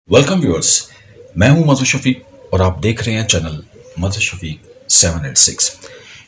Welcome viewers. मैं हूं मज़हर शफीक और आप देख रहे हैं चैनल मज़हर शफीक 786।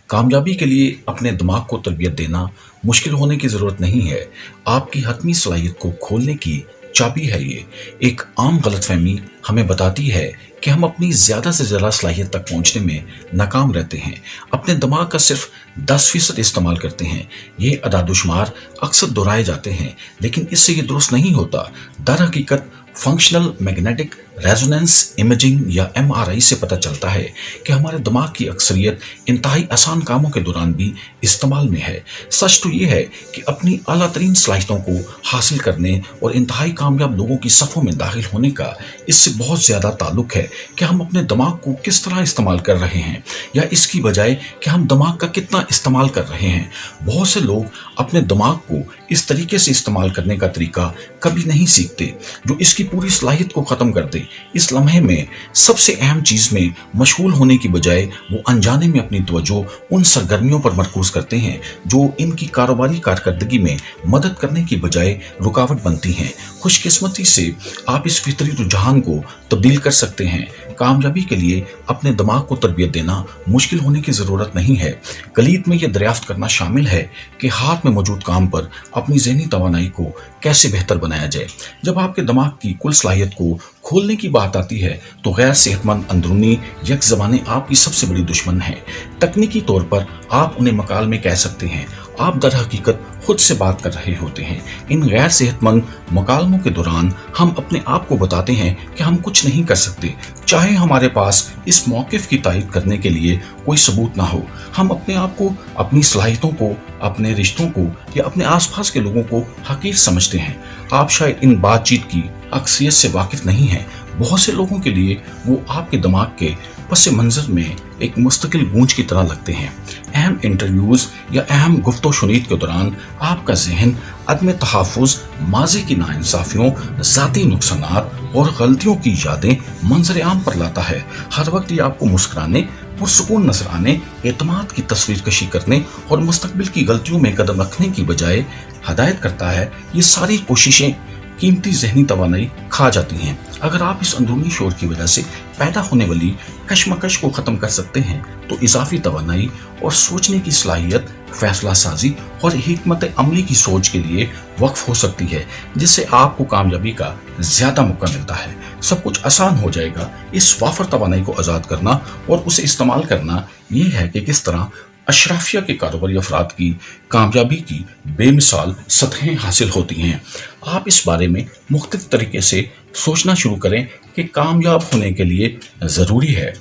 कामयाबी के लिए अपने दिमाग को तरबियत देना मुश्किल होने की ज़रूरत नहीं है। आपकी हतमी सलाहियत को खोलने की चाबी है ये। एक आम गलतफहमी हमें बताती है कि हम अपनी ज़्यादा से ज़्यादा सलाहियत तक पहुंचने में नाकाम रहते हैं, अपने दिमाग का सिर्फ 10% इस्तेमाल करते हैं। ये अदादुशुमार अक्सर दोहराए जाते हैं, लेकिन इससे ये दुरुस्त नहीं होता। दर हकीकत फंक्शनल मैग्नेटिक रेजोनेंस इमेजिंग या MRI से पता चलता है कि हमारे दिमाग की अक्सरियत इंतहाई आसान कामों के दौरान भी इस्तेमाल में है। सच तो ये है कि अपनी आला तरीन सलाहियतों को हासिल करने और इंतहाई कामयाब लोगों की सफ़ों में दाखिल होने का इससे बहुत ज़्यादा ताल्लुक है कि हम अपने दिमाग को किस तरह इस्तेमाल कर रहे हैं, या इसकी बजाय कि हम दिमाग का कितना इस्तेमाल कर रहे हैं। बहुत से लोग अपने दिमाग को इस तरीके से इस्तेमाल करने का तरीका कभी नहीं सीखते जो इसकी पूरी सलाहियत को ख़त्म कर दे। इस लम्हे में सबसे अहम चीज़ में मशगूल होने की बजाय वो अनजाने में अपनी तवज्जो उन सरगर्मियों पर मरकूज़ करते हैं जो इनकी कारोबारी कारकर्दगी में मदद करने की बजाय रुकावट बनती हैं। खुशकिस्मती से आप इस फितरी रुझान को तब्दील कर सकते हैं। कामयाबी के लिए अपने दिमाग को तरबियत देना मुश्किल होने की ज़रूरत नहीं है। कलीद में यह दरियाफ्त करना शामिल है कि हाथ में मौजूद काम पर अपनी ज़हनी तवानाई को कैसे बेहतर बनाया जाए। जब आपके दिमाग की कुल सलाहियत को खोलने की बात आती है तो गैर सेहतमंद अंदरूनी यक ज़बानें आपकी सबसे बड़ी दुश्मन हैं। तकनीकी तौर पर आप उन्हें मकाल में कह सकते हैं, आप दर हकीकत खुद से बात कर रहे होते हैं। इन गैर सेहतमंद मुकालमों के दौरान हम अपने आप को बताते हैं कि हम कुछ नहीं कर सकते, चाहे हमारे पास इस मौक़िफ़ की तायद करने के लिए कोई सबूत ना हो। हम अपने आप को, अपनी सलाहियतों को, अपने रिश्तों को या अपने आसपास के लोगों को हकीर समझते हैं। आप शायद इन बातचीत की अक्सरियत से वाकिफ नहीं हैं। बहुत से लोगों के लिए वो आपके दिमाग के पस मंज़र में एक मुस्तकिल गूंज की तरह लगते हैं। अहम इंटरव्यूज़ या अहम गुफ्तो शुनीद के दौरान आपका जहन अदम तहफ़्फ़ुज़, माज़ी की नाइंसाफ़ियों, ज़ाती नुकसानात और गलतियों की यादें मंजर आम पर लाता है। हर वक्त ये आपको मुस्कुराने, पुरसुकून नजर आने, एतमाद की तस्वीर कशी करने और मुस्तकबिल की गलतियों में कदम रखने की बजाय हदायत करता है। ये सारी कोशिशें कीमती ज़हनी तवानाई खा जाती हैं। अगर आप इस अंदरूनी शोर की वजह से पैदा होने वाली कशमकश को ख़त्म कर सकते हैं तो इजाफी तवानाई और सोचने की सलाहियत, फैसला साजी और हिकमत अमली की सोच के लिए वक्फ हो सकती है, जिससे आपको कामयाबी का ज़्यादा मौका मिलता है। सब कुछ आसान हो जाएगा। इस वाफर तवानाई को आज़ाद करना और उसे इस्तेमाल करना ये है कि किस तरह अशराफिया के कारोबारी अफराद की कामयाबी की बेमिसाल सतहें हासिल होती हैं। आप इस बारे में मुख्तलिफ तरीके से सोचना शुरू करें कि कामयाब होने के लिए ज़रूरी है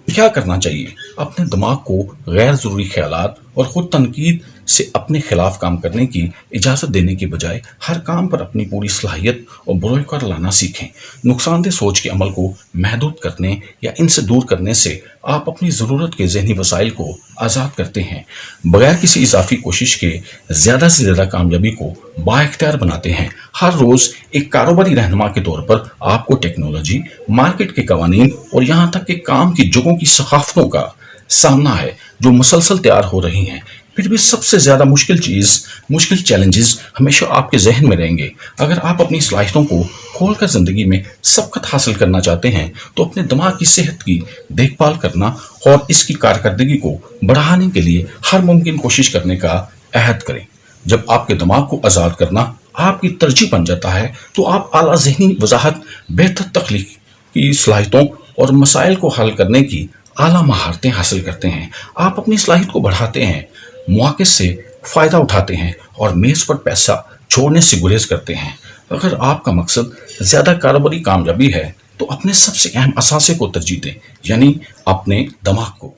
क्या करना चाहिए। अपने दिमाग को गैर ज़रूरी ख्यालात और ख़ुद तनकीद से अपने खिलाफ काम करने की इजाज़त देने के बजाय हर काम पर अपनी पूरी सलाहियत और बुराई कर लाना सीखें। नुकसानदेह सोच के अमल को महदूद करने या इनसे दूर करने से आप अपनी ज़रूरत के ज़हनी वसाइल को आज़ाद करते हैं, बगैर किसी इजाफी कोशिश के ज़्यादा से ज़्यादा कामयाबी को बाइख्तियार बनाते हैं। हर रोज़ एक कारोबारी रहनुमा के तौर पर आपको टेक्नोलॉजी, मार्केट के कवानीन और यहाँ तक कि काम की जगहों की सकाफ़तों का सामना है जो मुसलसल तैयार हो रही हैं। फिर भी सबसे ज़्यादा मुश्किल चैलेंजेस हमेशा आपके जहन में रहेंगे। अगर आप अपनी सलाहियतों को खोलकर ज़िंदगी में सबकत हासिल करना चाहते हैं तो अपने दिमाग की सेहत की देखभाल करना और इसकी कारकर्दगी को बढ़ाने के लिए हर मुमकिन कोशिश करने का अहद करें। जब आपके दिमाग को आज़ाद करना आपकी तरजीह बन जाता है तो आप आला ज़हनी वजाहत, बेहतर तख्लीकी सलाहियतों और मसाइल को हल करने की आला महारतें हासिल करते हैं। आप अपनी सलाहियत को बढ़ाते हैं, मौके से फ़ायदा उठाते हैं और मेज़ पर पैसा छोड़ने से गुरेज करते हैं। अगर आपका मकसद ज़्यादा कारोबारी कामयाबी है तो अपने सबसे अहम असासे को तरजीह दें, यानी अपने दिमाग को।